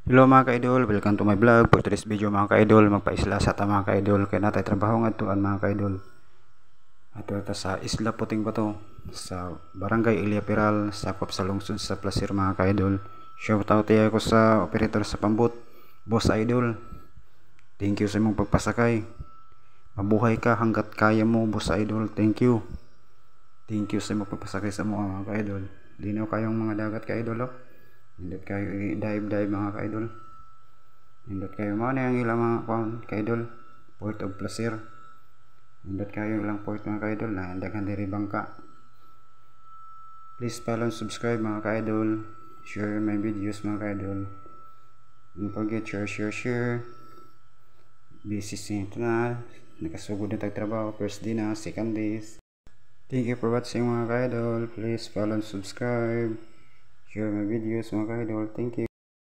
Hello mga ka-idol, welcome to my vlog. For today's video mga ka-idol, magpaisla sa ta mga ka-idol. Kaya natay trabaho nga tuan mga ka-idol. Ato ta sa Isla Puting Bato, sa Barangay Ilya Piral, sakop sa lungsod sa Placer mga ka-idol. Shout out ko sa operator sa pambot, Boss Idol. Thank you sa imong pagpasakay. Mabuhay ka hanggat kaya mo, Boss Idol. Thank you. Thank you sa imong pagpasakay sa mga ka-idol. Linaw kayong mga dagat ka-idol. Hindot kayo i-dive mga ka-idol. Hindot kayo mo na yung ilang mga ka-idol. Port of Placer. Hindot kayo ilang port mga ka-idol na daghan diri bangka. Please follow and subscribe mga ka-idol. Share my videos mga ka-idol. Don't forget share. Busy ito na. Nakasugod na tagtrabaho. First day na, second days. Thank you for watching mga ka-idol. Please follow and subscribe. Share my videos mga ka-idol. Thank you.